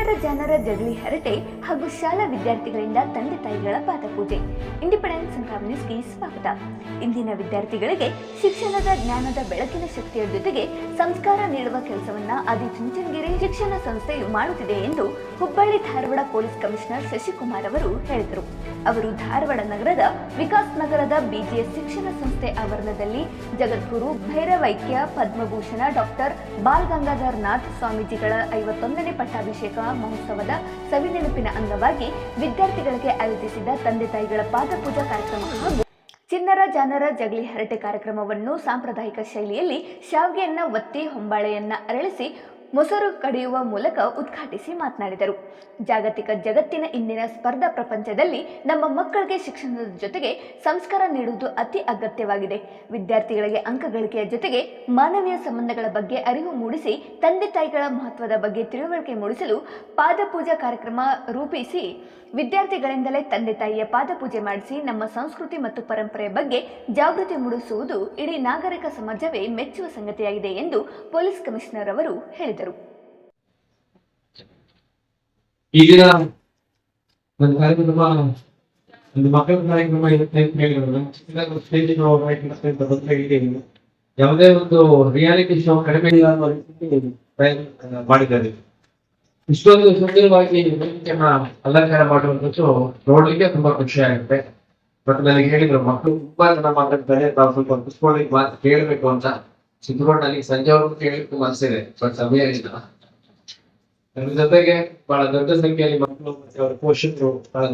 ಚಿನ್ನರ ಜಾನರ ಜಗಲಿ ಹರಟೆ ಹಾಗೂ ಶಾಲಾ ವಿದ್ಯಾರ್ಥಿಗಳಿಂದ ತಂದೆ ತಾಯಿಗಳ ಪಾದಪೂಜೆ. ಇಂಡಿಪೆಂಡೆನ್ಸ್ ಸಂಗ್ರಾಮ್ ನ್ಯೂಸ್ಗೆ ಸ್ವಾಗತ. ಇಂದಿನ ವಿದ್ಯಾರ್ಥಿಗಳಿಗೆ ಶಿಕ್ಷಣದ ಜ್ಞಾನದ ಬೆಳಕಿನ ಶಕ್ತಿಯ ಜೊತೆಗೆ ಸಂಸ್ಕಾರ ನೀಡುವ ಕೆಲಸವನ್ನ ಆದಿಚುಂಚನಗಿರಿ ಶಿಕ್ಷಣ ಸಂಸ್ಥೆಯು ಮಾಡುತ್ತಿದೆ ಎಂದು ಹುಬ್ಬಳ್ಳಿ ಧಾರವಾಡ ಪೊಲೀಸ್ ಕಮಿಷನರ್ ಶಶಿಕುಮಾರ್ ಅವರು ಹೇಳಿದರು. ಅವರು ಧಾರವಾಡ ನಗರದ ವಿಕಾಸ್ ನಗರದ ಬಿಜಿಎಸ್ ಶಿಕ್ಷಣ ಸಂಸ್ಥೆ ಆವರಣದಲ್ಲಿ ಜಗದ್ಗುರು ಭೈರವೈಕ್ಯ ಪದ್ಮಭೂಷಣ ಡಾಕ್ಟರ್ ಬಾಲ್ ಗಂಗಾಧರ್ ನಾಥ್ ಸ್ವಾಮೀಜಿಗಳ 51ನೇ ಪಟ್ಟಾಭಿಷೇಕ ಮಹೋತ್ಸವದ ಸವಿನೆನಪಿನ ಅಂಗವಾಗಿ ವಿದ್ಯಾರ್ಥಿಗಳಿಗೆ ಆಯೋಜಿಸಿದ ತಂದೆ ತಾಯಿಗಳ ಪಾದಪೂಜಾ ಕಾರ್ಯಕ್ರಮ ಹಾಗೂ ಚಿನ್ನರ ಜಾನರ ಜಗಲಿ ಹರಟೆ ಕಾರ್ಯಕ್ರಮವನ್ನು ಸಾಂಪ್ರದಾಯಿಕ ಶೈಲಿಯಲ್ಲಿ ಶಾವಿಗೆಯನ್ನ ಒತ್ತಿ ಹೊಂಬಾಳೆಯನ್ನ ಅರಳಿಸಿ ಮೊಸರು ಕಡಿಯುವ ಮೂಲಕ ಉದ್ಘಾಟಿಸಿ ಮಾತನಾಡಿದರು. ಜಾಗತಿಕ ಜಗತ್ತಿನ ಇಂದಿನ ಸ್ಪರ್ಧಾ ಪ್ರಪಂಚದಲ್ಲಿ ನಮ್ಮ ಮಕ್ಕಳಿಗೆ ಶಿಕ್ಷಣದ ಜೊತೆಗೆ ಸಂಸ್ಕಾರ ನೀಡುವುದು ಅತಿ ಅಗತ್ಯವಾಗಿದೆ. ವಿದ್ಯಾರ್ಥಿಗಳಿಗೆ ಅಂಕ ಗಳಿಕೆಯ ಜೊತೆಗೆ ಮಾನವೀಯ ಸಂಬಂಧಗಳ ಬಗ್ಗೆ ಅರಿವು ಮೂಡಿಸಿ ತಂದೆ ತಾಯಿಗಳ ಮಹತ್ವದ ಬಗ್ಗೆ ತಿಳುವಳಿಕೆ ಮೂಡಿಸಲು ಪಾದಪೂಜಾ ಕಾರ್ಯಕ್ರಮ ರೂಪಿಸಿ ವಿದ್ಯಾರ್ಥಿಗಳಿಂದಲೇ ತಂದೆ ತಾಯಿಯ ಪಾದಪೂಜೆ ಮಾಡಿಸಿ ನಮ್ಮ ಸಂಸ್ಕೃತಿ ಮತ್ತು ಪರಂಪರೆಯ ಬಗ್ಗೆ ಜಾಗೃತಿ ಮೂಡಿಸುವುದು ಇಡೀ ನಾಗರಿಕ ಸಮಾಜವೇ ಮೆಚ್ಚುವ ಸಂಗತಿಯಾಗಿದೆ ಎಂದು ಪೊಲೀಸ್ ಕಮಿಷನರ್ ಅವರು ಹೇಳಿದರು. ಈಗಿನ ಕಾರ್ಯಕ್ರಮ ಒಂದು ಮಕ್ಕಳ ಕಾರ್ಯಕ್ರಮ ಯಾವುದೇ ಒಂದು ರಿಯಾಲಿಟಿ ಶೋ ಕಡಿಮೆ ಮಾಡಿದ್ದಾರೆ. ಇಷ್ಟೊಂದು ಸುಂದರವಾಗಿ ಅಲಂಕಾರ ಮಾಡುವಂಥದ್ದು ನೋಡ್ಲಿಕ್ಕೆ ತುಂಬಾ ಖುಷಿ ಆಗುತ್ತೆ. ಬಟ್ ನನಗೆ ಹೇಳಿದ್ರು ಮಕ್ಕಳು ತುಂಬಾ ಜನ ಮಾತಾಡ್ತಾರೆ, ತಾವು ಸ್ವಲ್ಪ ಕುತ್ಕೊಳ್ಳಿಕ್ಕೆ ಮಾತು ಕೇಳಬೇಕು ಅಂತ ಚಿತ್ರಗೊಂಡಲ್ಲಿ ಸಂಜೆವರೆಗೂ ಕೇಳಲಿಕ್ಕೆ ಮನಸ್ಸಿದೆ, ಬಟ್ ಸಮಯ ಇಲ್ಲ. ಅದ್ರ ಜೊತೆಗೆ ಬಹಳ ದೊಡ್ಡ ಸಂಖ್ಯೆಯಲ್ಲಿ ಮಕ್ಕಳು ಮತ್ತೆ ಅವರ ಪೋಷಕರು ಬಹಳ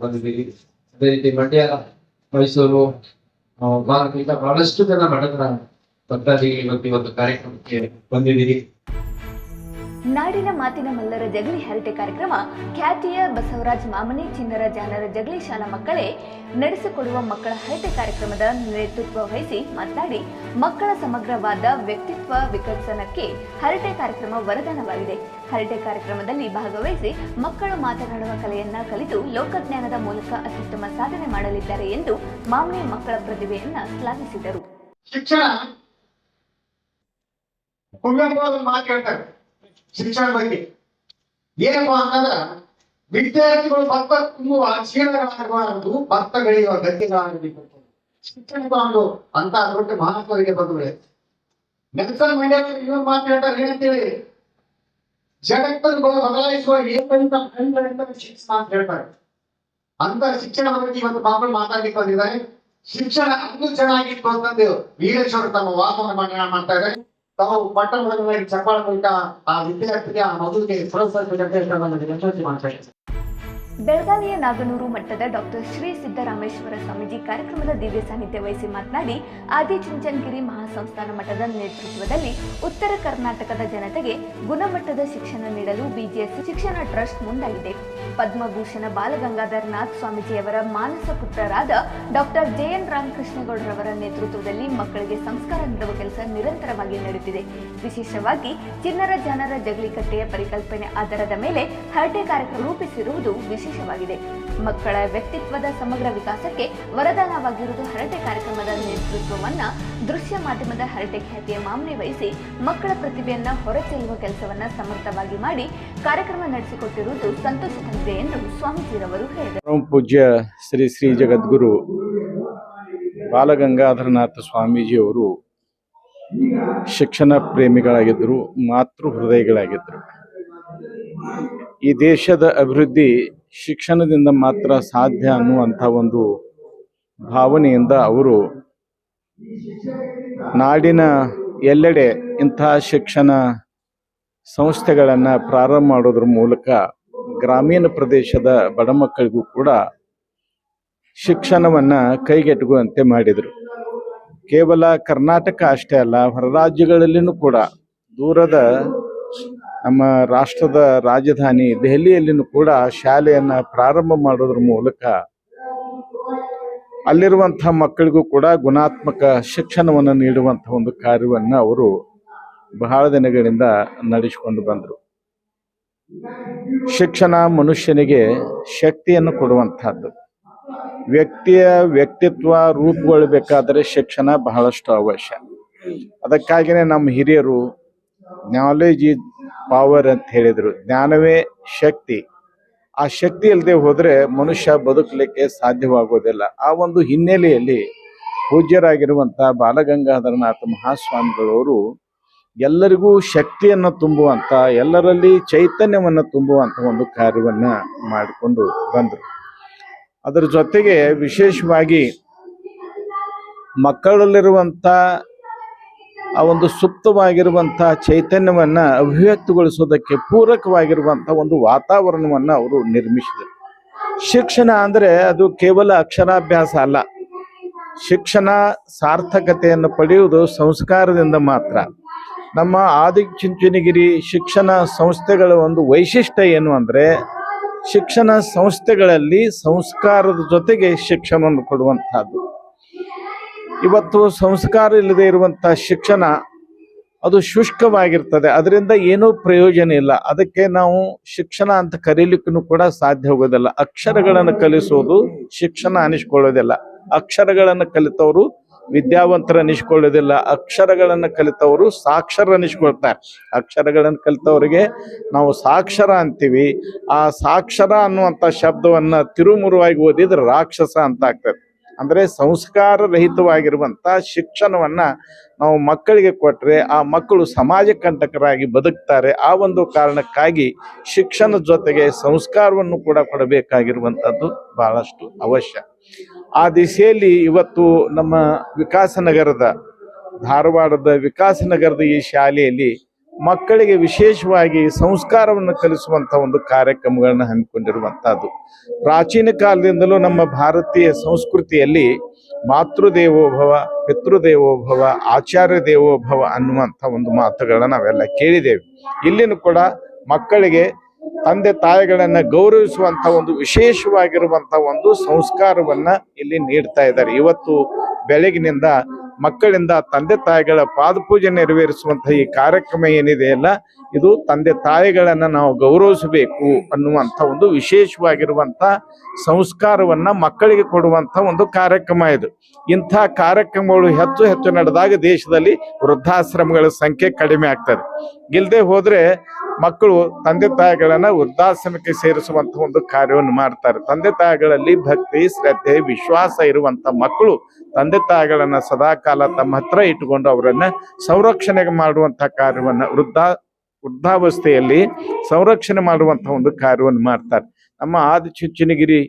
ಬಂದಿದ್ದೀರಿ. ಅದೇ ರೀತಿ ಮಂಡ್ಯ, ಮೈಸೂರು, ಬಹಳಷ್ಟು ಜನ ಮಠದ ಭಕ್ತಾದಿಗಳು ಇವತ್ತು ಕಾರ್ಯಕ್ರಮಕ್ಕೆ ಬಂದಿದ್ದೀರಿ. ನಾಡಿನ ಮಾತಿನ ಮಲ್ಲರ ಜಗಲಿ ಹರಟೆ ಕಾರ್ಯಕ್ರಮ ಖ್ಯಾತಿಯ ಬಸವರಾಜ್ ಮಾಮನಿ ಚಿನ್ನರ ಜಾನರ ಜಗಲಿ ಶಾಲಾ ಮಕ್ಕಳೇ ನಡೆಸಿಕೊಡುವ ಮಕ್ಕಳ ಹರಟೆ ಕಾರ್ಯಕ್ರಮದ ನೇತೃತ್ವ ವಹಿಸಿ ಮಾತನಾಡಿ, ಮಕ್ಕಳ ಸಮಗ್ರವಾದ ವ್ಯಕ್ತಿತ್ವ ವಿಕಸನಕ್ಕೆ ಹರಟೆ ಕಾರ್ಯಕ್ರಮ ವರದಾನವಾಗಿದೆ. ಹರಟೆ ಕಾರ್ಯಕ್ರಮದಲ್ಲಿ ಭಾಗವಹಿಸಿ ಮಕ್ಕಳು ಮಾತನಾಡುವ ಕಲೆಯನ್ನ ಕಲಿತು ಲೋಕಜ್ಞಾನದ ಮೂಲಕ ಅತ್ಯುತ್ತಮ ಸಾಧನೆ ಮಾಡಲಿದ್ದಾರೆ ಎಂದು ಮಾಮನಿ ಮಕ್ಕಳ ಪ್ರತಿಭೆಯನ್ನ ಶ್ಲಾಘಿಸಿದರು. ಶಿಕ್ಷಣ ಶಿಕ್ಷಣ ಬಗ್ಗೆ ಏನಪ್ಪಾ ಅಂತಂದ್ರ ವಿದ್ಯಾರ್ಥಿಗಳು ಭತ್ತ ತುಂಬುವ ಕ್ಷೀಣಗಳಾಗಬಾರದು, ಭತ್ತ ಬೆಳೆಯುವ ಗದ್ದೆಗಳಾಗಬೇಕು. ಶಿಕ್ಷಣದ ಒಂದು ಅಂತ ದೊಡ್ಡ ಮಹತ್ವವಿದೆ ಬಂಧುಗಳೇ. ನೆಲ್ಸನ್ ಮಂಡೇಲ ಇನ್ನೊಂದು ಮಾತು ಹೇಳ್ತಾರೆ, ಏನಂತೇಳಿ ಜಗತ್ತನ್ನು ಬದಲಾಯಿಸುವ ಏಕೈಕ ಶಿಕ್ಷಣ ಅಂತ ಹೇಳ್ತಾರೆ. ಅಂತ ಶಿಕ್ಷಣದ ಬಗ್ಗೆ ಇವತ್ತು ಮಕ್ಕಳು ಮಾತಾಡ್ಲಿಕ್ಕೆ ಬಂದಿದ್ದಾರೆ. ಶಿಕ್ಷಣ ಅಂದು ಚೆನ್ನಾಗಿತ್ತು ಅಂತಂದು ವೀರೇಶ್ವರ ತಮ್ಮ ವಾದವನ್ನು ಮಾಡ್ತಾ ಇದ್ದಾರೆ. ತಾವು ಪಟ್ಟಣದಲ್ಲಿ ಚಪ್ಪಾಳ ಮೂಲಕ ಆ ವಿದ್ಯಾರ್ಥಿಗೆ ಆ ಮಗುವಿಗೆ ಪ್ರೋತ್ಸಾಹಿಸಬೇಕು. ಬೆಳಗಾವಿಯ ನಾಗನೂರು ಮಠದ ಡಾಕ್ಟರ್ ಶ್ರೀ ಸಿದ್ದರಾಮೇಶ್ವರ ಸ್ವಾಮೀಜಿ ಕಾರ್ಯಕ್ರಮದ ದಿವ್ಯ ಸಾನ್ನಿಧ್ಯ ವಹಿಸಿ ಮಾತನಾಡಿ, ಆದಿಚುಂಚನಗಿರಿ ಮಹಾಸಂಸ್ಥಾನ ಮಠದ ನೇತೃತ್ವದಲ್ಲಿ ಉತ್ತರ ಕರ್ನಾಟಕದ ಜನತೆಗೆ ಗುಣಮಟ್ಟದ ಶಿಕ್ಷಣ ನೀಡಲು ಬಿಜಿಎಸ್ ಶಿಕ್ಷಣ ಟ್ರಸ್ಟ್ ಮುಂದಾಗಿದೆ. ಪದ್ಮಭೂಷಣ ಬಾಲಗಂಗಾಧರ್ ನಾಥ್ ಸ್ವಾಮೀಜಿಯವರ ಮಾನಸ ಪುತ್ರರಾದ ಡಾಕ್ಟರ್ ಜೆಎನ್ ರಾಮಕೃಷ್ಣಗೌಡರವರ ನೇತೃತ್ವದಲ್ಲಿ ಮಕ್ಕಳಿಗೆ ಸಂಸ್ಕಾರ ನೀಡುವ ಕೆಲಸ ನಿರಂತರವಾಗಿ ನಡೆಯುತ್ತಿದೆ. ವಿಶೇಷವಾಗಿ ಚಿನ್ನರ ಜಾನರ ಜಗಲಿ ಕಟ್ಟೆಯ ಪರಿಕಲ್ಪನೆ ಆಧಾರದ ಮೇಲೆ ಹರಟೆ ಕಾರ್ಯಕ್ರಮ ರೂಪಿಸಿರುವುದು ವಿಶೇಷವಾಗಿದೆ. ಮಕ್ಕಳ ವ್ಯಕ್ತಿತ್ವದ ಸಮಗ್ರ ವಿಕಾಸಕ್ಕೆ ವರದಾನವಾಗಿರುವುದು ಹರಟೆ ಕಾರ್ಯಕ್ರಮದ ನೇತೃತ್ವವನ್ನ ದೃಶ್ಯ ಮಾಧ್ಯಮದ ಹರಟೆ ಖ್ಯಾತಿಯ ಮಾಮನೆ ವಹಿಸಿ ಮಕ್ಕಳ ಪ್ರತಿಭೆಯನ್ನ ಹೊರಚೆಲ್ಲುವ ಕೆಲಸವನ್ನ ಸಮರ್ಥವಾಗಿ ಮಾಡಿ ಕಾರ್ಯಕ್ರಮ ನಡೆಸಿಕೊಟ್ಟಿರುವುದು ಸಂತೋಷ ತಂದಿದೆ ಎಂದು ಸ್ವಾಮೀಜಿರವರು ಹೇಳಿದರು. ಪೂಜ್ಯ ಶ್ರೀ ಶ್ರೀ ಜಗದ್ಗುರು ಬಾಲಗಂಗಾಧರನಾಥ ಸ್ವಾಮೀಜಿಯವರು ಶಿಕ್ಷಣ ಪ್ರೇಮಿಗಳಾಗಿದ್ದರು, ಮಾತೃ ಹೃದಯಗಳಾಗಿದ್ದರು. ಈ ದೇಶದ ಅಭಿವೃದ್ಧಿ ಶಿಕ್ಷಣದಿಂದ ಮಾತ್ರ ಸಾಧ್ಯ ಅನ್ನುವಂಥ ಒಂದು ಭಾವನೆಯಿಂದ ಅವರು ನಾಡಿನ ಎಲ್ಲೆಡೆ ಇಂತಹ ಶಿಕ್ಷಣ ಸಂಸ್ಥೆಗಳನ್ನು ಪ್ರಾರಂಭ ಮಾಡೋದ್ರ ಮೂಲಕ ಗ್ರಾಮೀಣ ಪ್ರದೇಶದ ಬಡ ಮಕ್ಕಳಿಗೂ ಕೂಡ ಶಿಕ್ಷಣವನ್ನು ಕೈಗೆಟುಕುವಂತೆ ಮಾಡಿದರು. ಕೇವಲ ಕರ್ನಾಟಕ ಅಷ್ಟೇ ಅಲ್ಲ, ಹೊರ ರಾಜ್ಯಗಳಲ್ಲಿನೂ ಕೂಡ ದೂರದ ನಮ್ಮ ರಾಷ್ಟ್ರದ ರಾಜಧಾನಿ ದೆಹಲಿಯಲ್ಲಿನೂ ಕೂಡ ಶಾಲೆಯನ್ನು ಪ್ರಾರಂಭ ಮಾಡೋದ್ರ ಮೂಲಕ ಅಲ್ಲಿರುವಂಥ ಮಕ್ಕಳಿಗೂ ಕೂಡ ಗುಣಾತ್ಮಕ ಶಿಕ್ಷಣವನ್ನು ನೀಡುವಂಥ ಒಂದು ಕಾರ್ಯವನ್ನು ಅವರು ಬಹಳ ದಿನಗಳಿಂದ ನಡೆಸಿಕೊಂಡು ಬಂದರು. ಶಿಕ್ಷಣ ಮನುಷ್ಯನಿಗೆ ಶಕ್ತಿಯನ್ನು ಕೊಡುವಂಥದ್ದು. ವ್ಯಕ್ತಿಯ ವ್ಯಕ್ತಿತ್ವ ರೂಪುಗೊಳ್ಳಬೇಕಾದರೆ ಶಿಕ್ಷಣ ಬಹಳಷ್ಟು ಅವಶ್ಯ. ಅದಕ್ಕಾಗಿಯೇ ನಮ್ಮ ಹಿರಿಯರು ನಾಲೆಜ್ ಈಸ್ ಪವರ್ ಅಂತ ಹೇಳಿದರು. ಜ್ಞಾನವೇ ಶಕ್ತಿ. ಆ ಶಕ್ತಿ ಇಲ್ಲದೆ ಹೋದರೆ ಮನುಷ್ಯ ಬದುಕಲಿಕ್ಕೆ ಸಾಧ್ಯವಾಗೋದಿಲ್ಲ. ಆ ಒಂದು ಹಿನ್ನೆಲೆಯಲ್ಲಿ ಪೂಜ್ಯರಾಗಿರುವಂಥ ಬಾಲಗಂಗಾಧರನಾಥ ಮಹಾಸ್ವಾಮಿಗಳವರು ಎಲ್ಲರಿಗೂ ಶಕ್ತಿಯನ್ನು ತುಂಬುವಂಥ, ಎಲ್ಲರಲ್ಲಿ ಚೈತನ್ಯವನ್ನು ತುಂಬುವಂಥ ಒಂದು ಕಾರ್ಯವನ್ನು ಮಾಡಿಕೊಂಡು ಬಂದರು. ಅದರ ಜೊತೆಗೆ ವಿಶೇಷವಾಗಿ ಮಕ್ಕಳಲ್ಲಿರುವಂಥ ಆ ಒಂದು ಸುಪ್ತವಾಗಿರುವಂಥ ಚೈತನ್ಯವನ್ನು ಅಭಿವ್ಯಕ್ತಿಗೊಳಿಸೋದಕ್ಕೆ ಪೂರಕವಾಗಿರುವಂಥ ಒಂದು ವಾತಾವರಣವನ್ನು ಅವರು ನಿರ್ಮಿಸಿದರು. ಶಿಕ್ಷಣ ಅಂದರೆ ಅದು ಕೇವಲ ಅಕ್ಷರಾಭ್ಯಾಸ ಅಲ್ಲ. ಶಿಕ್ಷಣ ಸಾರ್ಥಕತೆಯನ್ನು ಪಡೆಯುವುದು ಸಂಸ್ಕಾರದಿಂದ ಮಾತ್ರ. ನಮ್ಮ ಆದಿಚುಂಚನಗಿರಿ ಶಿಕ್ಷಣ ಸಂಸ್ಥೆಗಳ ಒಂದು ವೈಶಿಷ್ಟ್ಯ ಏನು ಅಂದರೆ, ಶಿಕ್ಷಣ ಸಂಸ್ಥೆಗಳಲ್ಲಿ ಸಂಸ್ಕಾರದ ಜೊತೆಗೆ ಶಿಕ್ಷಣವನ್ನು ಕೊಡುವಂಥದ್ದು. ಇವತ್ತು ಸಂಸ್ಕಾರ ಇಲ್ಲದೆ ಇರುವಂಥ ಶಿಕ್ಷಣ ಅದು ಶುಷ್ಕವಾಗಿರ್ತದೆ, ಅದರಿಂದ ಏನೂ ಪ್ರಯೋಜನ ಇಲ್ಲ. ಅದಕ್ಕೆ ನಾವು ಶಿಕ್ಷಣ ಅಂತ ಕರೀಲಿಕ್ಕೂ ಕೂಡ ಸಾಧ್ಯ ಹೋಗೋದಿಲ್ಲ. ಅಕ್ಷರಗಳನ್ನು ಕಲಿಸೋದು ಶಿಕ್ಷಣ ಅನಿಸ್ಕೊಳ್ಳೋದಿಲ್ಲ. ಅಕ್ಷರಗಳನ್ನು ಕಲಿತವರು ವಿದ್ಯಾವಂತರ ಅನಿಸ್ಕೊಳ್ಳೋದಿಲ್ಲ. ಅಕ್ಷರಗಳನ್ನು ಕಲಿತವರು ಸಾಕ್ಷರ ಅನಿಸ್ಕೊಳ್ತಾರೆ. ಅಕ್ಷರಗಳನ್ನು ಕಲಿತವರಿಗೆ ನಾವು ಸಾಕ್ಷರ ಅಂತೀವಿ. ಆ ಸಾಕ್ಷರ ಅನ್ನುವಂಥ ಶಬ್ದವನ್ನು ತಿರುಮುರುವಾಗಿ ಓದಿದ್ರೆ ರಾಕ್ಷಸ ಅಂತ ಆಗ್ತದೆ. ಅಂದರೆ ಸಂಸ್ಕಾರ ರಹಿತವಾಗಿರುವಂಥ ಶಿಕ್ಷಣವನ್ನು ನಾವು ಮಕ್ಕಳಿಗೆ ಕೊಟ್ಟರೆ ಆ ಮಕ್ಕಳು ಸಮಾಜ ಕಂಟಕರಾಗಿ ಬದುಕ್ತಾರೆ. ಆ ಒಂದು ಕಾರಣಕ್ಕಾಗಿ ಶಿಕ್ಷಣದ ಜೊತೆಗೆ ಸಂಸ್ಕಾರವನ್ನು ಕೂಡ ಕೊಡಬೇಕಾಗಿರುವಂಥದ್ದು ಬಹಳಷ್ಟು ಅವಶ್ಯ. ಆ ದಿಶೆಯಲ್ಲಿ ಇವತ್ತು ನಮ್ಮ ವಿಕಾಸನಗರದ, ಧಾರವಾಡದ ವಿಕಾಸನಗರದ ಈ ಶಾಲೆಯಲ್ಲಿ ಮಕ್ಕಳಿಗೆ ವಿಶೇಷವಾಗಿ ಸಂಸ್ಕಾರವನ್ನು ಕಲಿಸುವಂಥ ಒಂದು ಕಾರ್ಯಕ್ರಮಗಳನ್ನ ಹಮ್ಮಿಕೊಂಡಿರುವಂಥದ್ದು. ಪ್ರಾಚೀನ ಕಾಲದಿಂದಲೂ ನಮ್ಮ ಭಾರತೀಯ ಸಂಸ್ಕೃತಿಯಲ್ಲಿ ಮಾತೃದೇವೋಭವ, ಪಿತೃದೇವೋಭವ, ಆಚಾರ್ಯ ದೇವೋಭವ ಅನ್ನುವಂಥ ಒಂದು ಮಾತುಗಳನ್ನ ನಾವೆಲ್ಲ ಕೇಳಿದ್ದೇವೆ. ಇಲ್ಲಿನೂ ಕೂಡ ಮಕ್ಕಳಿಗೆ ತಂದೆ ತಾಯಿಗಳನ್ನ ಗೌರವಿಸುವಂಥ ಒಂದು ವಿಶೇಷವಾಗಿರುವಂಥ ಒಂದು ಸಂಸ್ಕಾರವನ್ನ ಇಲ್ಲಿ ನೀಡ್ತಾ ಇದ್ದಾರೆ. ಇವತ್ತು ಬೆಳಗಿನಿಂದ ಮಕ್ಕಳಿಂದ ತಂದೆ ತಾಯಿಗಳ ಪಾದಪೂಜೆ ನೆರವೇರಿಸುವಂಥ ಈ ಕಾರ್ಯಕ್ರಮ ಏನಿದೆಯಲ್ಲ, ಇದು ತಂದೆ ತಾಯಿಗಳನ್ನ ನಾವು ಗೌರವಿಸಬೇಕು ಅನ್ನುವಂಥ ಒಂದು ವಿಶೇಷವಾಗಿರುವಂಥ ಸಂಸ್ಕಾರವನ್ನ ಮಕ್ಕಳಿಗೆ ಕೊಡುವಂಥ ಒಂದು ಕಾರ್ಯಕ್ರಮ ಇದು. ಇಂಥ ಕಾರ್ಯಕ್ರಮಗಳು ಹೆಚ್ಚು ಹೆಚ್ಚು ನಡೆದಾಗ ದೇಶದಲ್ಲಿ ವೃದ್ಧಾಶ್ರಮಗಳ ಸಂಖ್ಯೆ ಕಡಿಮೆ ಆಗ್ತದೆ. ಇಲ್ಲದೆ ಹೋದ್ರೆ ಮಕ್ಕಳು ತಂದೆ ತಾಯಿಗಳನ್ನ ವೃದ್ಧಾಶ್ರಮಕ್ಕೆ ಸೇರಿಸುವಂತ ಒಂದು ಕಾರ್ಯವನ್ನು ಮಾಡ್ತಾರೆ. ತಂದೆ ತಾಯಿಗಳಲ್ಲಿ ಭಕ್ತಿ, ಶ್ರದ್ಧೆ, ವಿಶ್ವಾಸ ಇರುವಂತ ಮಕ್ಕಳು ತಂದೆ ತಾಯಿಗಳನ್ನ ಸದಾಕಾಲ ತಮ್ಮ ಹತ್ರ ಇಟ್ಟುಕೊಂಡು ಅವರನ್ನ ಸಂರಕ್ಷಣೆ ಮಾಡುವಂತ ಕಾರ್ಯವನ್ನ ವೃದ್ಧಾವಸ್ಥೆಯಲ್ಲಿ ಸಂರಕ್ಷಣೆ ಮಾಡುವಂತ ಒಂದು ಕಾರ್ಯವನ್ನು ಮಾಡ್ತಾರೆ. ನಮ್ಮ ಆದಿಚುಂಚನಗಿರಿ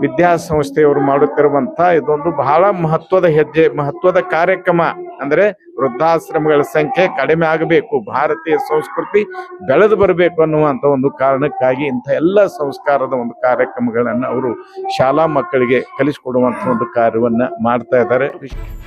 ವಿದ್ಯಾಸಂಸ್ಥೆಯವರು ಮಾಡುತ್ತಿರುವಂತ ಇದೊಂದು ಬಹಳ ಮಹತ್ವದ ಕಾರ್ಯಕ್ರಮ. ಅಂದ್ರೆ ವೃದ್ಧಾಶ್ರಮಗಳ ಸಂಖ್ಯೆ ಕಡಿಮೆ ಆಗಬೇಕು, ಭಾರತೀಯ ಸಂಸ್ಕೃತಿ ಬೆಳೆದು ಬರಬೇಕು ಅನ್ನುವಂಥ ಒಂದು ಕಾರಣಕ್ಕಾಗಿ ಇಂಥ ಎಲ್ಲ ಸಂಸ್ಕಾರದ ಒಂದು ಕಾರ್ಯಕ್ರಮಗಳನ್ನು ಅವರು ಶಾಲಾ ಮಕ್ಕಳಿಗೆ ಕಲಿಸಿಕೊಡುವಂಥ ಒಂದು ಕಾರ್ಯವನ್ನ ಮಾಡ್ತಾ ಇದ್ದಾರೆ.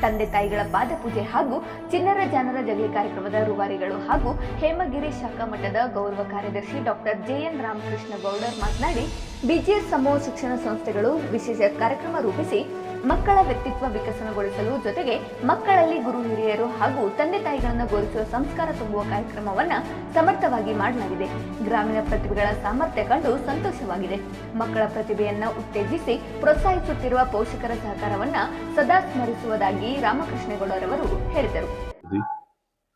ತಂದೆ ತಾಯಿಗಳ ಪಾದಪೂಜೆ ಹಾಗೂ ಚಿನ್ನರ ಜಾನರ ಜಗಲಿ ಕಾರ್ಯಕ್ರಮದ ರೂವಾರಿಗಳು ಹಾಗೂ ಹೇಮಗಿರಿ ಶಾಖಾ ಮಠದ ಗೌರವ ಕಾರ್ಯದರ್ಶಿ ಡಾಕ್ಟರ್ JN ರಾಮಕೃಷ್ಣ ಗೌಡರ್ ಮಾತನಾಡಿ, BGS ಸಮೂಹ ಶಿಕ್ಷಣ ಸಂಸ್ಥೆಗಳು ವಿಶೇಷ ಕಾರ್ಯಕ್ರಮ ರೂಪಿಸಿ ಮಕ್ಕಳ ವ್ಯಕ್ತಿತ್ವ ವಿಕಸನಗೊಳಿಸಲು ಜೊತೆಗೆ ಮಕ್ಕಳಲ್ಲಿ ಗುರು ಹಿರಿಯರು ಹಾಗೂ ತಂದೆ ತಾಯಿಗಳನ್ನು ಗೌರವಿಸುವ ಸಂಸ್ಕಾರ ತುಂಬುವ ಕಾರ್ಯಕ್ರಮವನ್ನ ಸಮರ್ಥವಾಗಿ ಮಾಡಲಾಗಿದೆ. ಗ್ರಾಮೀಣ ಪ್ರತಿಭೆಗಳ ಸಾಮರ್ಥ್ಯ ಕಂಡು ಸಂತೋಷವಾಗಿದೆ. ಮಕ್ಕಳ ಪ್ರತಿಭೆಯನ್ನ ಉತ್ತೇಜಿಸಿ ಪ್ರೋತ್ಸಾಹಿಸುತ್ತಿರುವ ಪೋಷಕರ ಸಹಕಾರವನ್ನ ಸದಾ ಸ್ಮರಿಸುವುದಾಗಿ ರಾಮಕೃಷ್ಣೇಗೌಡರವರು ಹೇಳಿದರು.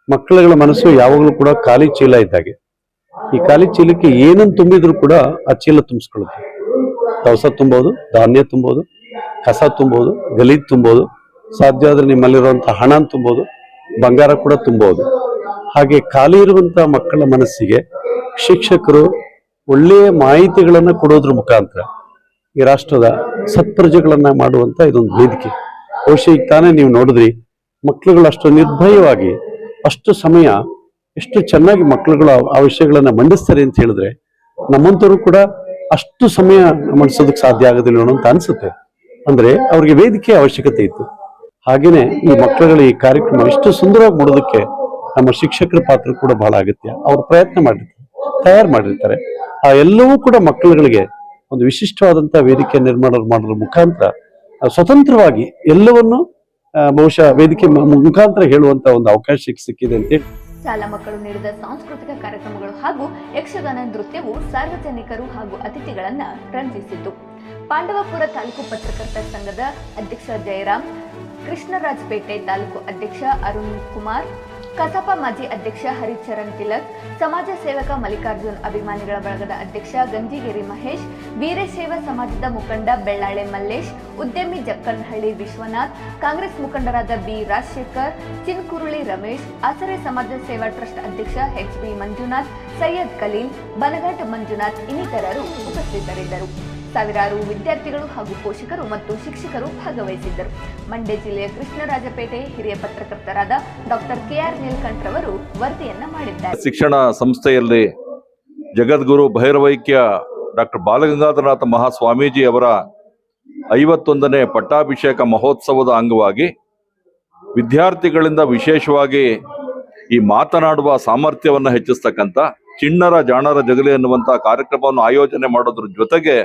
ಮಕ್ಕಳುಗಳ ಮನಸ್ಸು ಯಾವಾಗಲೂ ಕೂಡ ಖಾಲಿ ಚೀಲ ಇದ್ದಾಗೆ. ಈ ಖಾಲಿ ಚೀಲಕ್ಕೆ ಏನನ್ನು ತುಂಬಿದ್ರು ಕೂಡ ಆ ಚೀಲ ತುಂಬಿಸ್ಕೊಳ್ಳುತ್ತೆ. ದವಸ ತುಂಬೋದು, ಧಾನ್ಯ ತುಂಬೋದು, ಕಸ ತುಂಬೋದು, ಗಲೀಜ್ ತುಂಬೋದು, ಸಾಧ್ಯ ಆದ್ರೆ ನಿಮ್ಮಲ್ಲಿರುವಂತಹ ಹಣ ತುಂಬೋದು, ಬಂಗಾರ ಕೂಡ ತುಂಬೋದು. ಹಾಗೆ ಖಾಲಿ ಇರುವಂತಹ ಮಕ್ಕಳ ಮನಸ್ಸಿಗೆ ಶಿಕ್ಷಕರು ಒಳ್ಳೆಯ ಮಾಹಿತಿಗಳನ್ನ ಕೊಡೋದ್ರ ಮುಖಾಂತರ ಈ ರಾಷ್ಟ್ರದ ಸತ್ಪ್ರಜೆಗಳನ್ನ ಮಾಡುವಂತ ಇದೊಂದು ವೇದಿಕೆ. ಬಹುಶಃ ಈಗ ತಾನೇ ನೀವು ನೋಡಿದ್ರಿ, ಮಕ್ಕಳುಗಳು ಅಷ್ಟು ನಿರ್ಭಯವಾಗಿ ಅಷ್ಟು ಸಮಯ ಎಷ್ಟು ಚೆನ್ನಾಗಿ ಮಕ್ಕಳುಗಳು ಆ ವಿಷಯಗಳನ್ನ ಮಂಡಿಸ್ತಾರೆ ಅಂತ ಹೇಳಿದ್ರೆ ನಮ್ಮಂತವರು ಕೂಡ ಅಷ್ಟು ಸಮಯ ಮಂಡಿಸೋದಕ್ಕೆ ಸಾಧ್ಯ ಆಗೋದಿಲ್ಲ ಅಂತ ಅನ್ಸುತ್ತೆ. ಅಂದ್ರೆ ಅವ್ರಿಗೆ ವೇದಿಕೆ ಅವಶ್ಯಕತೆ ಇತ್ತು. ಹಾಗೇನೆ ಈ ಮಕ್ಕಳುಗಳ ಈ ಕಾರ್ಯಕ್ರಮ ಇಷ್ಟು ಸುಂದರವಾಗಿ ಮಾಡೋದಕ್ಕೆ ನಮ್ಮ ಶಿಕ್ಷಕರ ಪಾತ್ರ ಕೂಡ ಬಹಳ ಅಗತ್ಯ. ಅವ್ರು ಪ್ರಯತ್ನ ಮಾಡಿರ್ತಾರೆ, ತಯಾರು ಮಾಡಿರ್ತಾರೆ. ಆ ಎಲ್ಲವೂ ಕೂಡ ಮಕ್ಕಳುಗಳಿಗೆ ಒಂದು ವಿಶಿಷ್ಟವಾದಂತಹ ವೇದಿಕೆ ನಿರ್ಮಾಣ ಮಾಡೋದ್ರ ಮುಖಾಂತರ ಸ್ವತಂತ್ರವಾಗಿ ಎಲ್ಲವನ್ನು ಬಹುಶಃ ವೇದಿಕೆ ಮುಖಾಂತರ ಹೇಳುವಂತ ಒಂದು ಅವಕಾಶ ಸಿಕ್ಕಿದೆ ಅಂತೇಳಿ ಶಾಲಾ ಮಕ್ಕಳು ನೀಡಿದ ಸಾಂಸ್ಕೃತಿಕ ಕಾರ್ಯಕ್ರಮಗಳು ಹಾಗೂ ಯಕ್ಷಗಾನ ನೃತ್ಯವು ಸಾರ್ವಜನಿಕರು ಹಾಗೂ ಅತಿಥಿಗಳನ್ನ ರಂಜಿಸಿತು. ಪಾಂಡವಪುರ ತಾಲೂಕು ಪತ್ರಕರ್ತರ ಸಂಘದ ಅಧ್ಯಕ್ಷ ಜಯರಾಮ್, ಕೃಷ್ಣರಾಜಪೇಟೆ ತಾಲೂಕು ಅಧ್ಯಕ್ಷ ಅರುಣ್ ಕುಮಾರ್, ಕಸಾಪ ಮಾಜಿ ಅಧ್ಯಕ್ಷ ಹರಿಚರಣ್ ತಿಲಕ್, ಸಮಾಜ ಸೇವಕ ಮಲ್ಲಿಕಾರ್ಜುನ್ ಅಭಿಮಾನಿಗಳ ಬಳಗದ ಅಧ್ಯಕ್ಷ ಗಂಜಿಗೇರಿ ಮಹೇಶ್, ವೀರಶೈವ ಸಮಾಜದ ಮುಖಂಡ ಬೆಳ್ಳಾಳೆ ಮಲ್ಲೇಶ್, ಉದ್ಯಮಿ ಜಕ್ಕನಹಳ್ಳಿ ವಿಶ್ವನಾಥ್, ಕಾಂಗ್ರೆಸ್ ಮುಖಂಡರಾದ ಬಿ ರಾಜಶೇಖರ್, ಚಿನ್ಕುರುಳಿ ರಮೇಶ್, ಆಸರೆ ಸಮಾಜ ಸೇವಾ ಟ್ರಸ್ಟ್ ಅಧ್ಯಕ್ಷ ಎಚ್.ಬಿ. ಮಂಜುನಾಥ್, ಸೈಯದ್ ಖಲೀಲ್, ಬನಘಾಟ್ ಮಂಜುನಾಥ್ ಇನ್ನಿತರರು ಉಪಸ್ಥಿತರಿದ್ದರು. ಸಾವಿರಾರು ವಿದ್ಯಾರ್ಥಿಗಳು ಹಾಗೂ ಪೋಷಕರು ಮತ್ತು ಶಿಕ್ಷಕರು ಭಾಗವಹಿಸಿದ್ದರು. ಮಂಡ್ಯ ಜಿಲ್ಲೆಯ ಕೃಷ್ಣರಾಜಪೇಟೆ ಹಿರಿಯ ಪತ್ರಕರ್ತರಾದ ಡಾಕ್ಟರ್ ಕೆ.ಆರ್. ನೀಲಕಂಠರವರು ವರದಿಯನ್ನ ಮಾಡಿದ್ದಾರೆ. ಶಿಕ್ಷಣ ಸಂಸ್ಥೆಯಲ್ಲಿ ಜಗದ್ಗುರು ಭೈರವೈಕ್ಯ ಡಾಕ್ಟರ್ ಬಾಲಗಂಗಾಧರನಾಥ ಮಹಾಸ್ವಾಮೀಜಿ ಅವರ 51ನೇ ಪಟ್ಟಾಭಿಷೇಕ ಮಹೋತ್ಸವದ ಅಂಗವಾಗಿ ವಿದ್ಯಾರ್ಥಿಗಳಿಂದ ವಿಶೇಷವಾಗಿ ಈ ಮಾತನಾಡುವ ಸಾಮರ್ಥ್ಯವನ್ನು ಹೆಚ್ಚಿಸ್ತಕ್ಕಂಥ ಚಿಣ್ಣರ ಜಾಣರ ಜಗಲಿ ಎನ್ನುವಂಥ ಕಾರ್ಯಕ್ರಮವನ್ನು ಆಯೋಜನೆ ಮಾಡೋದ್ರ ಜೊತೆಗೆ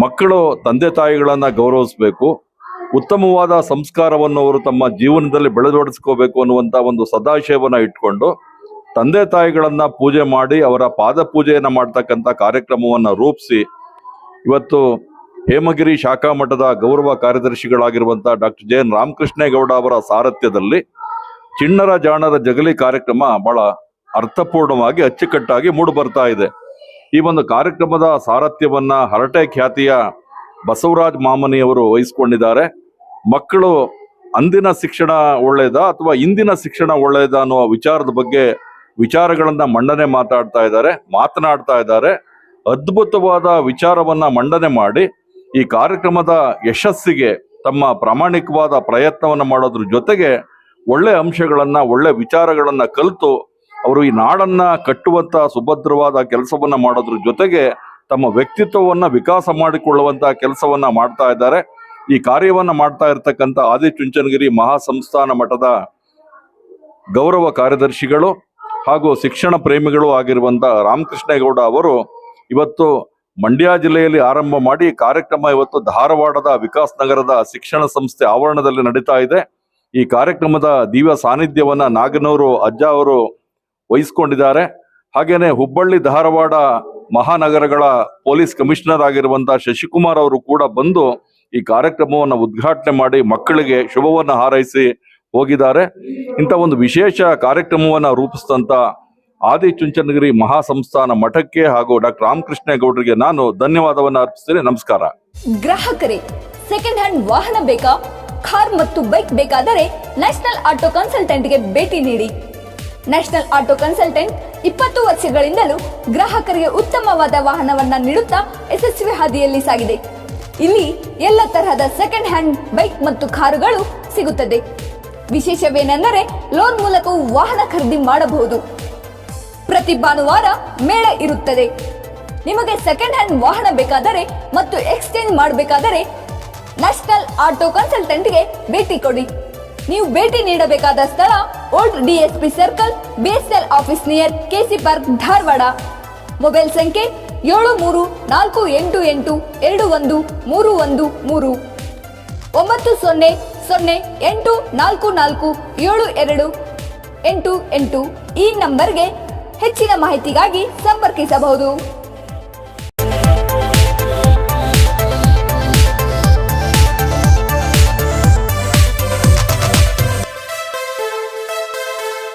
ಮಕ್ಕಳು ತಂದೆ ತಾಯಿಗಳನ್ನ ಗೌರವಿಸಬೇಕು, ಉತ್ತಮವಾದ ಸಂಸ್ಕಾರವನ್ನು ಅವರು ತಮ್ಮ ಜೀವನದಲ್ಲಿ ಬೆಳೆದೊಡಿಸ್ಕೋಬೇಕು ಅನ್ನುವಂಥ ಒಂದು ಸದಾಶಯವನ್ನ ಇಟ್ಕೊಂಡು ತಂದೆ ತಾಯಿಗಳನ್ನ ಪೂಜೆ ಮಾಡಿ ಅವರ ಪಾದ ಪೂಜೆಯನ್ನ ಮಾಡ್ತಕ್ಕಂಥ ಕಾರ್ಯಕ್ರಮವನ್ನು ರೂಪಿಸಿ ಇವತ್ತು ಹೇಮಗಿರಿ ಶಾಖಾ ಮಠದ ಗೌರವ ಕಾರ್ಯದರ್ಶಿಗಳಾಗಿರುವಂತಹ ಡಾಕ್ಟರ್ ಜೆ.ಎನ್. ರಾಮಕೃಷ್ಣೇಗೌಡ ಅವರ ಸಾರಥ್ಯದಲ್ಲಿ ಚಿಣ್ಣರ ಜಾಣರ ಜಗಲಿ ಕಾರ್ಯಕ್ರಮ ಬಹಳ ಅರ್ಥಪೂರ್ಣವಾಗಿ ಅಚ್ಚುಕಟ್ಟಾಗಿ ಮೂಡಿ ಬರ್ತಾ ಇದೆ. ಈ ಒಂದು ಕಾರ್ಯಕ್ರಮದ ಸಾರಥ್ಯವನ್ನ ಹರಟೆ ಖ್ಯಾತಿಯ ಬಸವರಾಜ್ ಮಾಮನಿಯವರು ವಹಿಸಿಕೊಂಡಿದ್ದಾರೆ. ಮಕ್ಕಳು ಅಂದಿನ ಶಿಕ್ಷಣ ಒಳ್ಳೆಯದಾ ಅಥವಾ ಇಂದಿನ ಶಿಕ್ಷಣ ಒಳ್ಳೆಯದಾ ಅನ್ನುವ ವಿಚಾರದ ಬಗ್ಗೆ ವಿಚಾರಗಳನ್ನ ಮಾತನಾಡ್ತಾ ಇದ್ದಾರೆ. ಅದ್ಭುತವಾದ ವಿಚಾರವನ್ನ ಮಂಡನೆ ಮಾಡಿ ಈ ಕಾರ್ಯಕ್ರಮದ ಯಶಸ್ಸಿಗೆ ತಮ್ಮ ಪ್ರಾಮಾಣಿಕವಾದ ಪ್ರಯತ್ನವನ್ನ ಮಾಡೋದ್ರ ಜೊತೆಗೆ ಒಳ್ಳೆ ಅಂಶಗಳನ್ನ ಒಳ್ಳೆ ವಿಚಾರಗಳನ್ನ ಕಲಿತು ಅವರು ಈ ನಾಡನ್ನ ಕಟ್ಟುವಂತ ಸುಭದ್ರವಾದ ಕೆಲಸವನ್ನ ಮಾಡೋದ್ರ ಜೊತೆಗೆ ತಮ್ಮ ವ್ಯಕ್ತಿತ್ವವನ್ನ ವಿಕಾಸ ಮಾಡಿಕೊಳ್ಳುವಂತ ಕೆಲಸವನ್ನ ಮಾಡ್ತಾ ಇದ್ದಾರೆ. ಈ ಕಾರ್ಯವನ್ನ ಮಾಡ್ತಾ ಇರತಕ್ಕಂಥ ಆದಿಚುಂಚನಗಿರಿ ಮಹಾಸಂಸ್ಥಾನ ಮಠದ ಗೌರವ ಕಾರ್ಯದರ್ಶಿಗಳು ಹಾಗೂ ಶಿಕ್ಷಣ ಪ್ರೇಮಿಗಳು ಆಗಿರುವಂತ ರಾಮಕೃಷ್ಣೇಗೌಡ ಅವರು ಇವತ್ತು ಮಂಡ್ಯ ಜಿಲ್ಲೆಯಲ್ಲಿ ಆರಂಭ ಮಾಡಿ ಕಾರ್ಯಕ್ರಮ ಇವತ್ತು ಧಾರವಾಡದ ವಿಕಾಸ್ ನಗರದ ಶಿಕ್ಷಣ ಸಂಸ್ಥೆ ಆವರಣದಲ್ಲಿ ನಡೀತಾ ಇದೆ. ಈ ಕಾರ್ಯಕ್ರಮದ ದಿವ್ಯ ಸಾನ್ನಿಧ್ಯವನ್ನ ನಾಗನೂರು ಅಜ್ಜ ಅವರು ವಹಿಸ್ಕೊಂಡಿದ್ದಾರೆ. ಹಾಗೇನೆ ಹುಬ್ಬಳ್ಳಿ ಧಾರವಾಡ ಮಹಾನಗರಗಳ ಪೊಲೀಸ್ ಕಮಿಷನರ್ ಆಗಿರುವಂತಹ ಶಶಿಕುಮಾರ್ ಅವರು ಕೂಡ ಬಂದು ಈ ಕಾರ್ಯಕ್ರಮವನ್ನು ಉದ್ಘಾಟನೆ ಮಾಡಿ ಮಕ್ಕಳಿಗೆ ಶುಭವನ್ನ ಹಾರೈಸಿ ಹೋಗಿದ್ದಾರೆ. ಇಂಥ ಒಂದು ವಿಶೇಷ ಕಾರ್ಯಕ್ರಮವನ್ನ ರೂಪಿಸಿದಂತ ಆದಿಚುಂಚನಗಿರಿ ಮಹಾಸಂಸ್ಥಾನ ಮಠಕ್ಕೆ ಹಾಗೂ ಡಾಕ್ಟರ್ ರಾಮಕೃಷ್ಣೇಗೌಡರಿಗೆ ನಾನು ಧನ್ಯವಾದವನ್ನು ಅರ್ಪಿಸ್ತೀನಿ. ನಮಸ್ಕಾರ. ಗ್ರಾಹಕರೇ, ಸೆಕೆಂಡ್ ಹ್ಯಾಂಡ್ ವಾಹನ ಬೇಕಾ? ಕಾರ್ ಮತ್ತು ಬೈಕ್ ಬೇಕಾದರೆ ನ್ಯಾಷನಲ್ ಆಟೋ ಕನ್ಸಲ್ಟೆಂಟ್ಗೆ ಭೇಟಿ ನೀಡಿ. ನ್ಯಾಷನಲ್ ಆಟೋ ಕನ್ಸಲ್ಟೆಂಟ್ 20 ವರ್ಷಗಳಿಂದಲೂ ಗ್ರಾಹಕರಿಗೆ ಉತ್ತಮವಾದ ವಾಹನವನ್ನ ನೀಡುತ್ತಾ ಯಶಸ್ವಿ ಹಾದಿಯಲ್ಲಿ ಸಾಗಿದೆ. ಇಲ್ಲಿ ಎಲ್ಲ ತರಹದ ಸೆಕೆಂಡ್ ಹ್ಯಾಂಡ್ ಬೈಕ್ ಮತ್ತು ಕಾರುಗಳು ಸಿಗುತ್ತದೆ. ವಿಶೇಷವೇನೆಂದರೆ ಲೋನ್ ಮೂಲಕವೂ ವಾಹನ ಖರೀದಿ ಮಾಡಬಹುದು. ಪ್ರತಿ ಭಾನುವಾರ ಮೇಳ ಇರುತ್ತದೆ. ನಿಮಗೆ ಸೆಕೆಂಡ್ ಹ್ಯಾಂಡ್ ವಾಹನ ಬೇಕಾದರೆ ಮತ್ತು ಎಕ್ಸ್ಚೇಂಜ್ ಮಾಡಬೇಕಾದರೆ ನ್ಯಾಷನಲ್ ಆಟೋ ಕನ್ಸಲ್ಟೆಂಟ್ಗೆ ಭೇಟಿ ಕೊಡಿ. ನೀವು ಭೇಟಿ ನೀಡಬೇಕಾದ ಸ್ಥಳ old DSP circle, BSL office near KC park, Dharwad. Mobile ಸಂಖ್ಯೆ 7348821313 9008447288. ಈ ನಂಬರ್ಗೆ ಹೆಚ್ಚಿನ ಮಾಹಿತಿಗಾಗಿ ಸಂಪರ್ಕಿಸಬಹುದು.